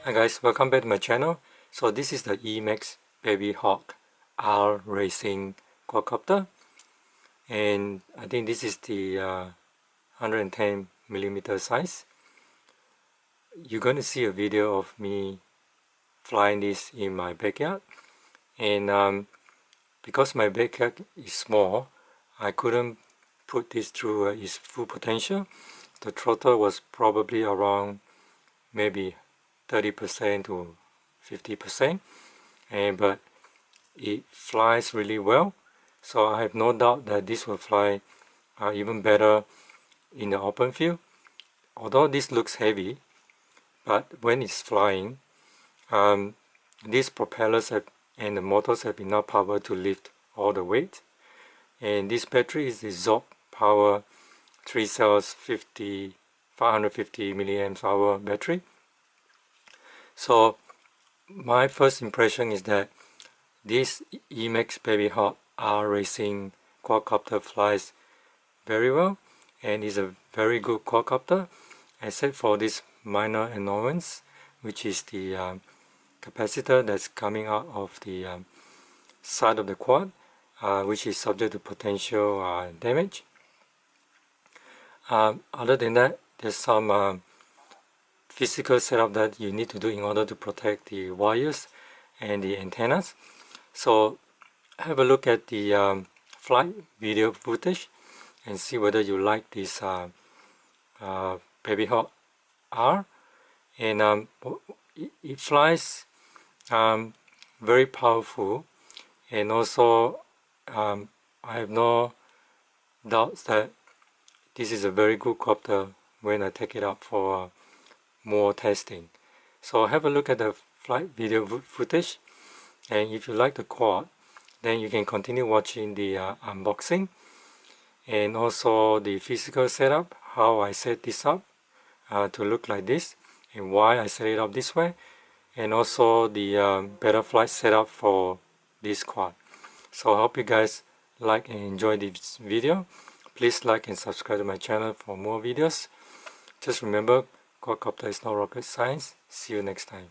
Hi guys, welcome back to my channel. So this is the Emax BabyHawk R Racing quadcopter, and I think this is the 110mm size. You're going to see a video of me flying this in my backyard, and because my backyard is small, I couldn't put this through its full potential. The throttle was probably around maybe 30% to 50%, but it flies really well, so I have no doubt that this will fly even better in the open field. Although this looks heavy, but when it's flying, these propellers and the motors have enough power to lift all the weight. And this battery is the Zorb Power 3 cells 550 milliamp hour battery. So my first impression is that this Emax BabyHawk R Racing quadcopter flies very well and is a very good quadcopter, except for this minor annoyance, which is the capacitor that's coming out of the side of the quad, which is subject to potential damage. Other than that, there's some physical setup that you need to do in order to protect the wires and the antennas. So have a look at the flight video footage and see whether you like this BabyHawk R. And it flies very powerful, and also I have no doubts that this is a very good copter when I take it up for more testing. So have a look at the flight video footage, and if you like the quad, then you can continue watching the unboxing and also the physical setup, how I set this up to look like this and why I set it up this way, and also the better flight setup for this quad. So I hope you guys like and enjoy this video. Please like and subscribe to my channel for more videos. Just remember, quadcopter is not rocket science. See you next time.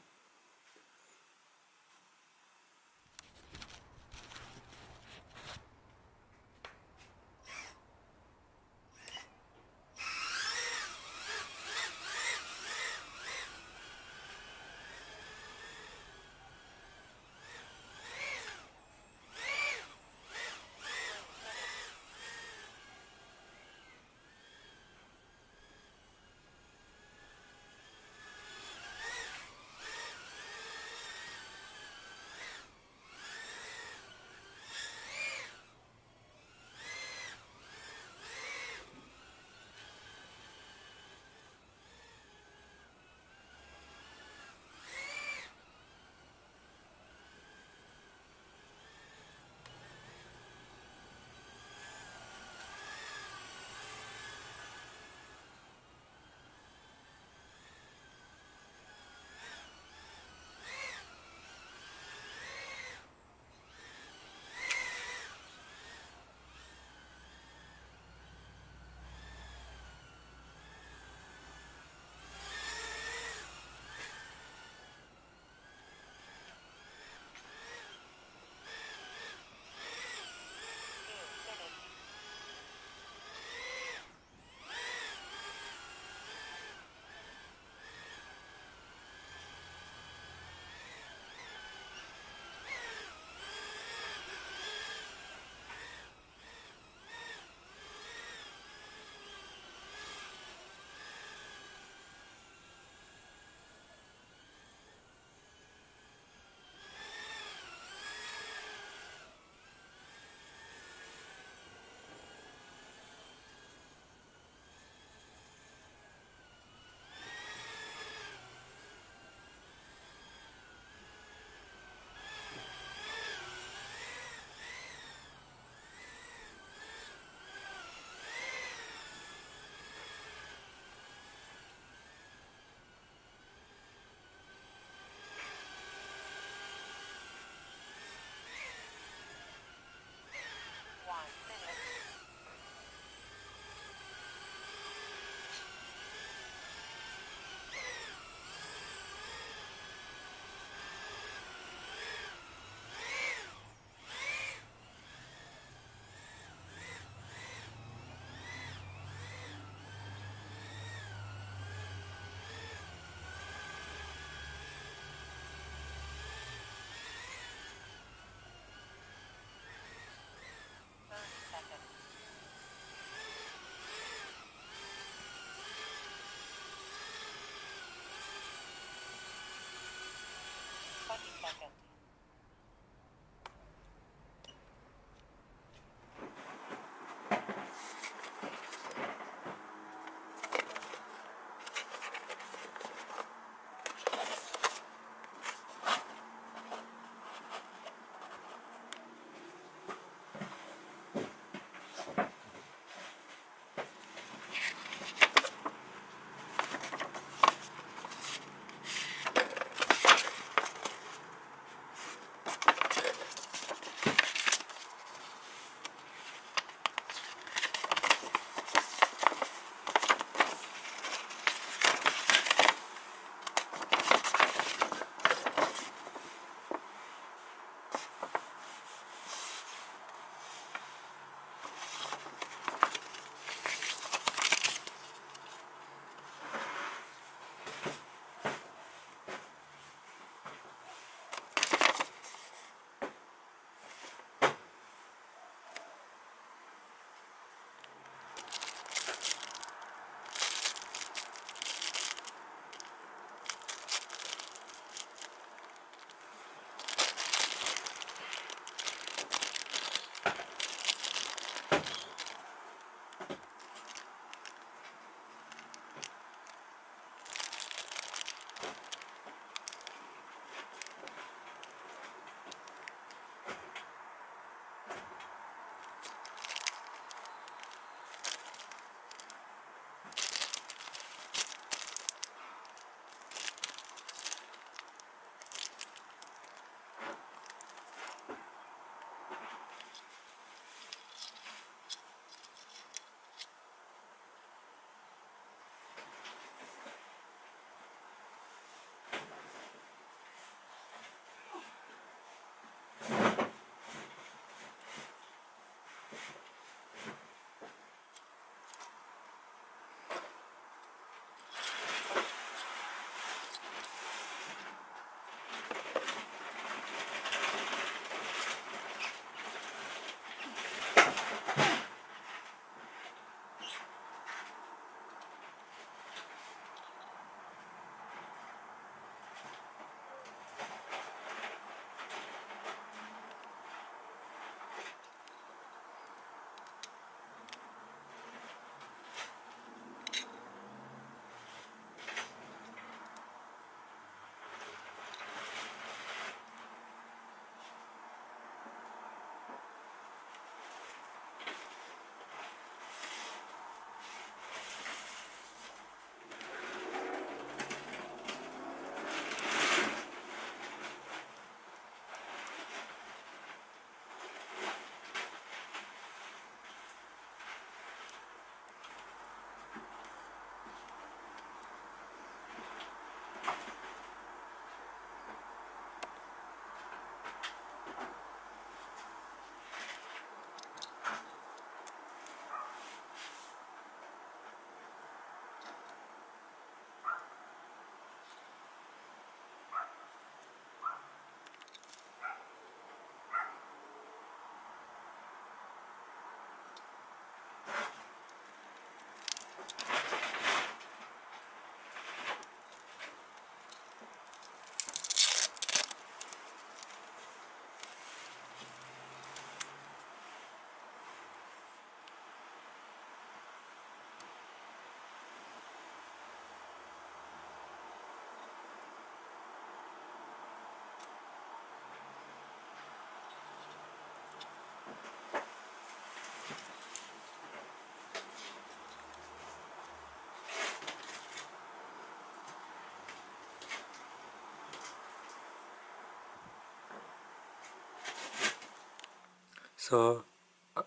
So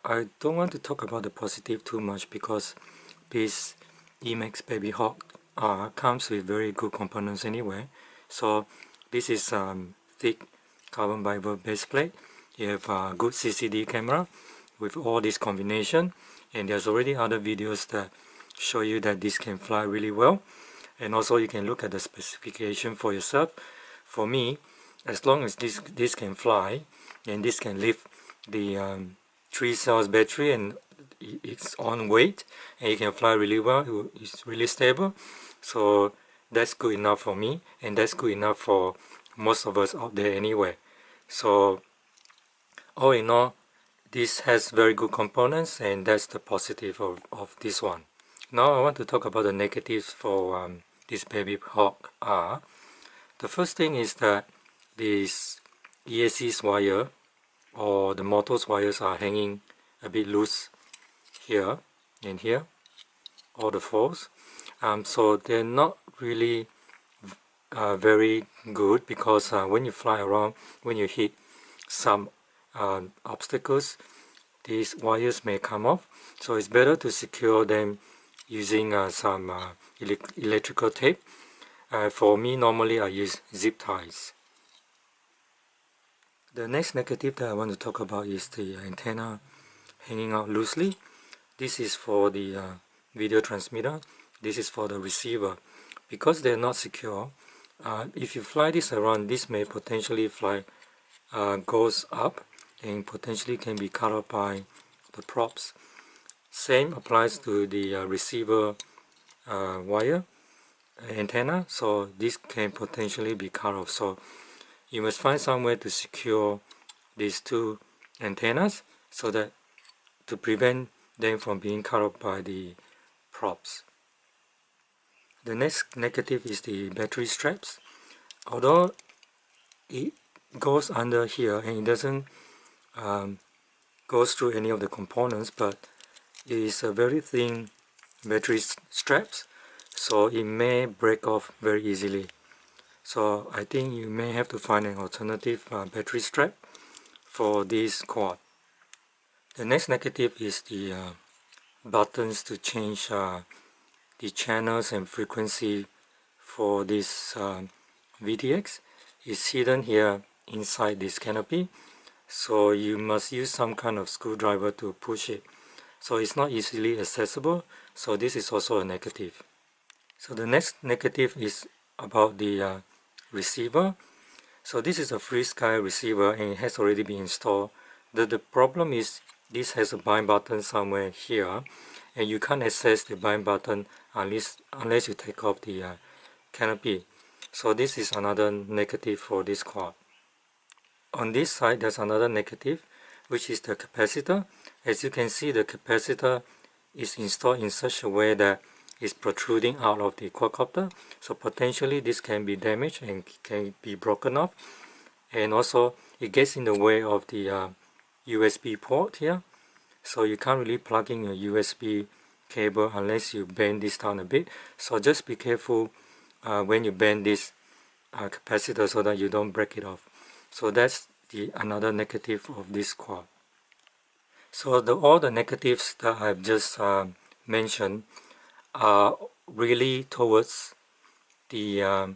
I don't want to talk about the positive too much because this Emax BabyHawk comes with very good components anyway. So this is thick carbon fiber base plate. You have a good CCD camera with all this combination, and there's already other videos that show you that this can fly really well, and also you can look at the specification for yourself. For me, as long as this can fly and this can lift the 3 cells battery and its own weight, and it can fly really well, it's really stable, so that's good enough for me, and that's good enough for most of us out there anyway. So all in all, this has very good components, and that's the positive of this one. Now I want to talk about the negatives for this BabyHawk R. The first thing is that this ESC's wire or the motor's wires are hanging a bit loose here and here, all the fours. So they're not really very good, because when you fly around, when you hit some obstacles, these wires may come off. So it's better to secure them using some electrical tape. For me, normally I use zip ties. The next negative that I want to talk about is the antenna hanging out loosely. This is for the video transmitter. This is for the receiver. Because they're not secure, if you fly this around, this may potentially goes up and potentially can be cut off by the props. Same applies to the receiver wire antenna, so this can potentially be cut off. So you must find somewhere to secure these two antennas so that to prevent them from being cut off by the props. The next negative is the battery straps. Although it goes under here and it doesn't goes through any of the components, but it is a very thin battery straps, so it may break off very easily. So I think you may have to find an alternative battery strap for this quad. The next negative is the buttons to change the channels and frequency for this VTX. Is hidden here inside this canopy, so you must use some kind of screwdriver to push it. So it's not easily accessible, so this is also a negative. So the next negative is about the receiver. So this is a FreeSky receiver and it has already been installed. The problem is this has a bind button somewhere here, and you can't access the bind button unless you take off the canopy. So this is another negative for this quad. On this side there's another negative, which is the capacitor. As you can see, the capacitor is installed in such a way that it's protruding out of the quadcopter, so potentially this can be damaged and can be broken off, and also it gets in the way of the USB port here, so you can't really plug in a USB cable unless you bend this down a bit. So just be careful when you bend this capacitor so that you don't break it off. So that's another negative of this quad. So all the negatives that I've just mentioned are really towards the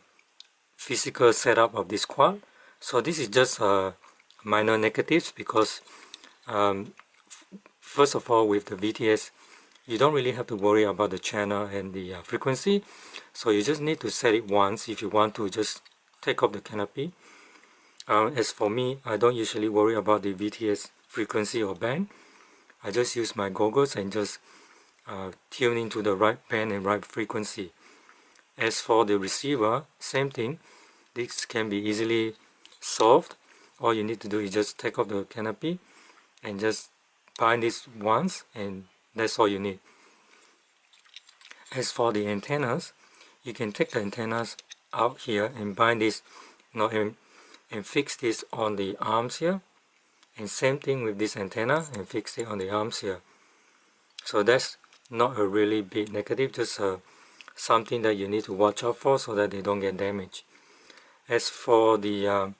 physical setup of this quad. So this is just minor negatives, because first of all, with the VTS, you don't really have to worry about the channel and the frequency. So you just need to set it once if you want to just take off the canopy. As for me, I don't usually worry about the VTS frequency or band. I just use my goggles and just tune into the right band and right frequency. As for the receiver, same thing. This can be easily solved. All you need to do is just take off the canopy and just bind this once, and that's all you need. As for the antennas, you can take the antennas out here and bind this, and fix this on the arms here, and same thing with this antenna, and fix it on the arms here. So that's not a really big negative, just something that you need to watch out for so that they don't get damaged. As for the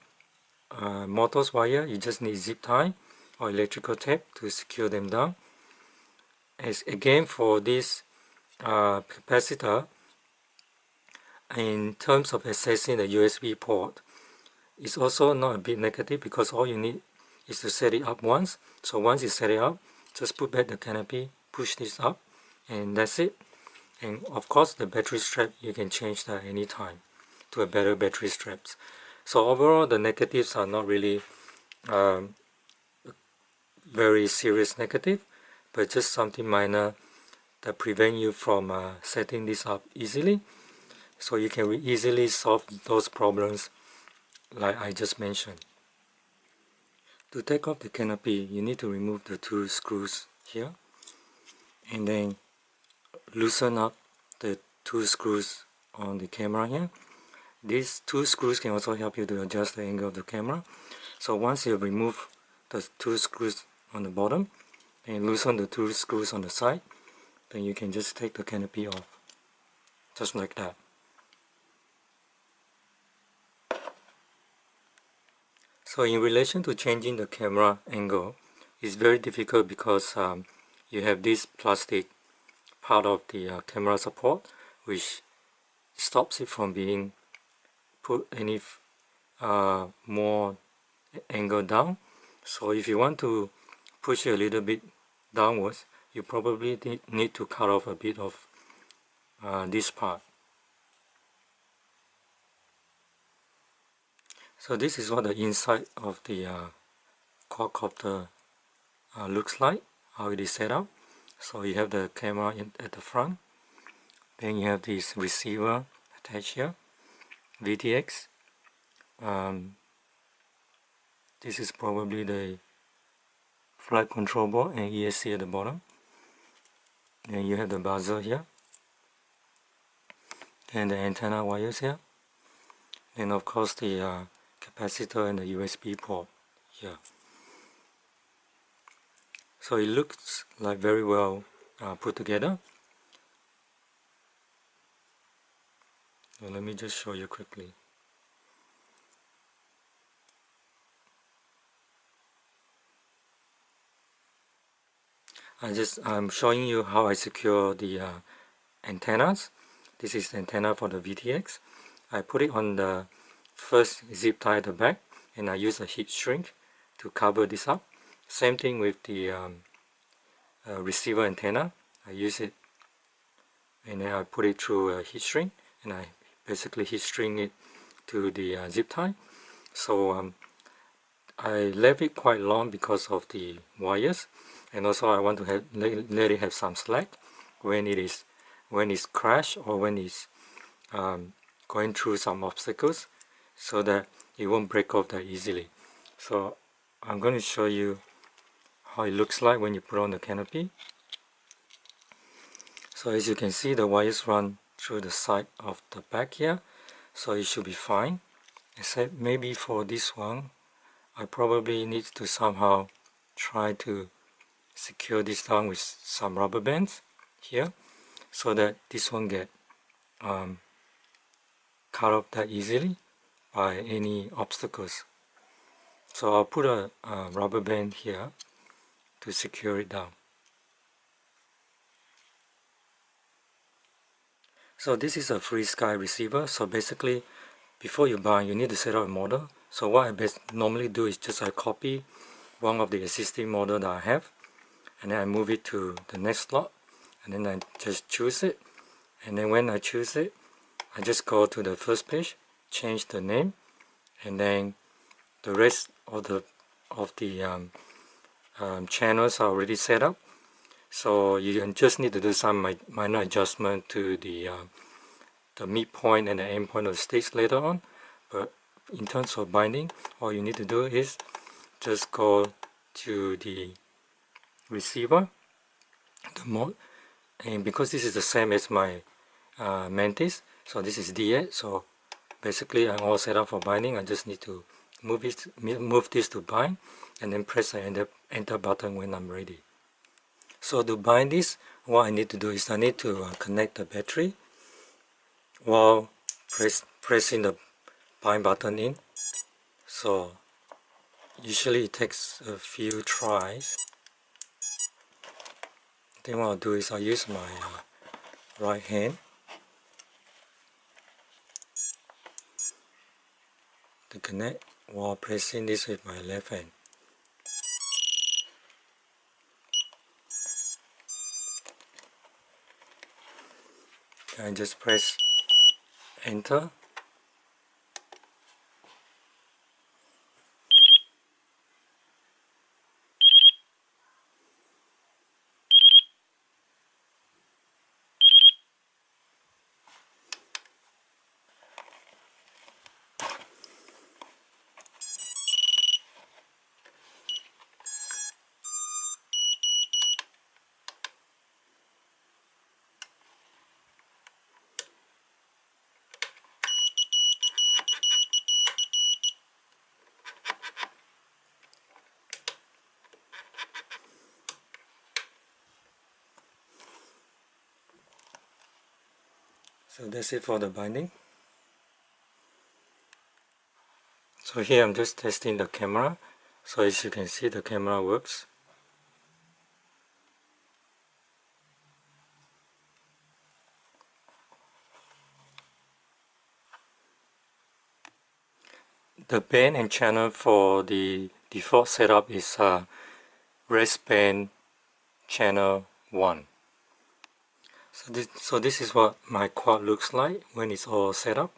motor's wire, you just need zip tie or electrical tape to secure them down. As again for this capacitor, in terms of accessing the USB port, it's also not a big negative, because all you need is to set it up once. So once you set it up, just put back the canopy, push this up, and that's it. And of course the battery strap, you can change that anytime to a better battery straps. So overall the negatives are not really very serious negative, but just something minor that prevent you from setting this up easily. So you can easily solve those problems like I just mentioned. To take off the canopy, you need to remove the two screws here and then loosen up the two screws on the camera here. These two screws can also help you to adjust the angle of the camera. So once you remove the two screws on the bottom and loosen the two screws on the side, then you can just take the canopy off, just like that. So in relation to changing the camera angle, it's very difficult because you have this plastic part of the camera support which stops it from being put any more angle down. So if you want to push it a little bit downwards, you probably need to cut off a bit of this part. So this is what the inside of the quadcopter looks like, how it is set up. So you have the camera at the front, then you have this receiver attached here, VTX. This is probably the flight control board and ESC at the bottom. Then you have the buzzer here, and the antenna wires here, and of course the capacitor and the USB port here. So it looks like very well put together. So let me just show you quickly. I'm showing you how I secure the antennas. This is the antenna for the VTX. I put it on the first zip tie at the back, and I use a heat shrink to cover this up. Same thing with the receiver antenna. I use it and then I put it through a heat shrink, and I basically heat shrink it to the zip tie. So I left it quite long because of the wires, and also I want to let it have some slack when it's crashed or when it's going through some obstacles, so that it won't break off that easily. So I'm going to show you how it looks like when you put on the canopy. So as you can see, the wires run through the side of the back here, so it should be fine, except maybe for this one I probably need to somehow try to secure this down with some rubber bands here, so that this won't get cut off that easily by any obstacles. So I'll put a rubber band here to secure it down. So this is a free sky receiver. So basically, before you buy, you need to set up a model. So what I normally do is just I copy one of the existing model that I have, and then I move it to the next slot, and then I just choose it, and then when I choose it, I just go to the first page, change the name, and then the rest of the channels are already set up. So you just need to do some minor adjustment to the midpoint and the end point of the sticks later on. But in terms of binding, all you need to do is just go to the receiver, the mode, and because this is the same as my Mantis, so this is D8, so basically I'm all set up for binding. I just need to move this to bind, and then press the enter button when I'm ready. So to bind this, what I need to do is I need to connect the battery while pressing the bind button in. So usually it takes a few tries. Then what I'll do is I'll use my right hand to connect while pressing this with my left hand. And just press enter. So that's it for the binding. So here I'm just testing the camera. So as you can see, the camera works. The band and channel for the default setup is rest band channel 1. So this is what my quad looks like when it's all set up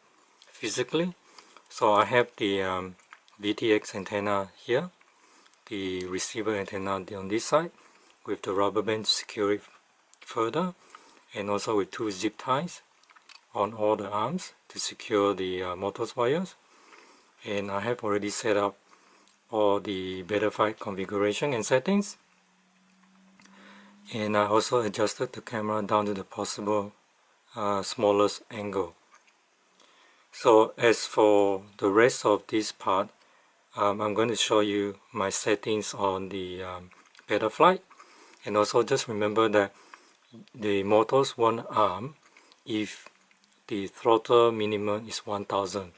physically. So I have the VTX antenna here, the receiver antenna on this side with the rubber band to secure it further, and also with 2 zip ties on all the arms to secure the motors wires. And I have already set up all the Betaflight configuration and settings, and I also adjusted the camera down to the possible smallest angle. So as for the rest of this part, I'm going to show you my settings on the Betaflight. And also just remember that the motor's one arm, if the throttle minimum is 1000,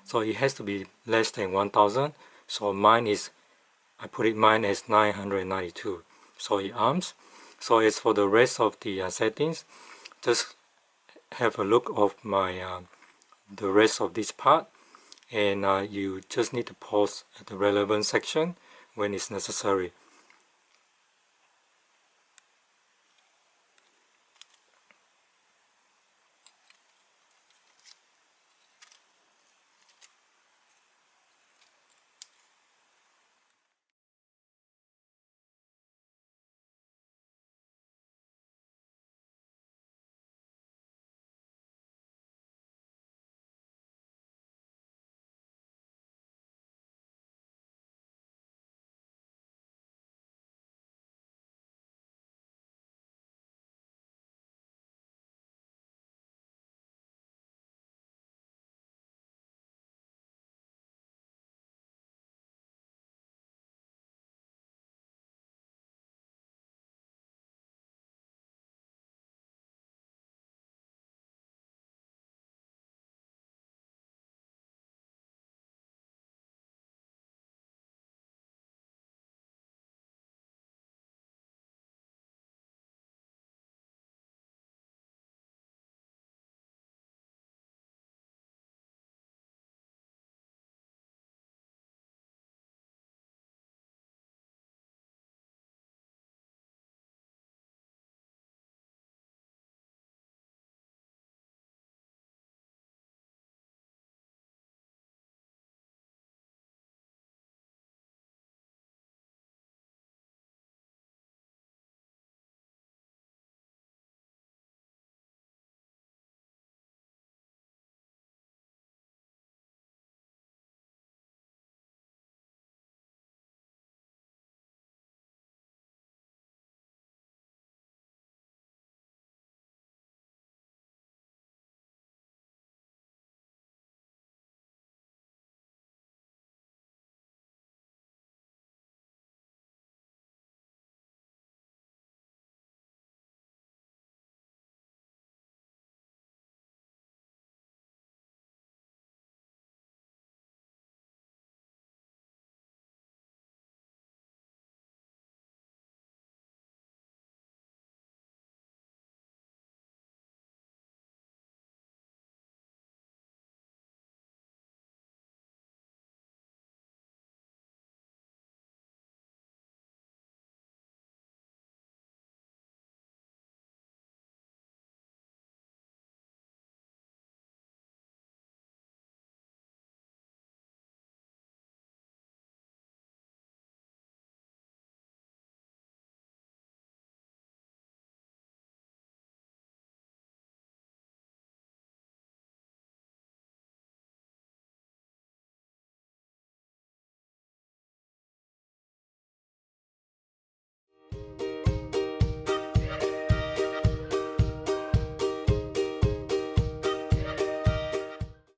so it has to be less than 1000. So mine is, I put it mine as 992, so it arms. So as for the rest of the settings, just have a look of my the rest of this part, and you just need to pause at the relevant section when it's necessary.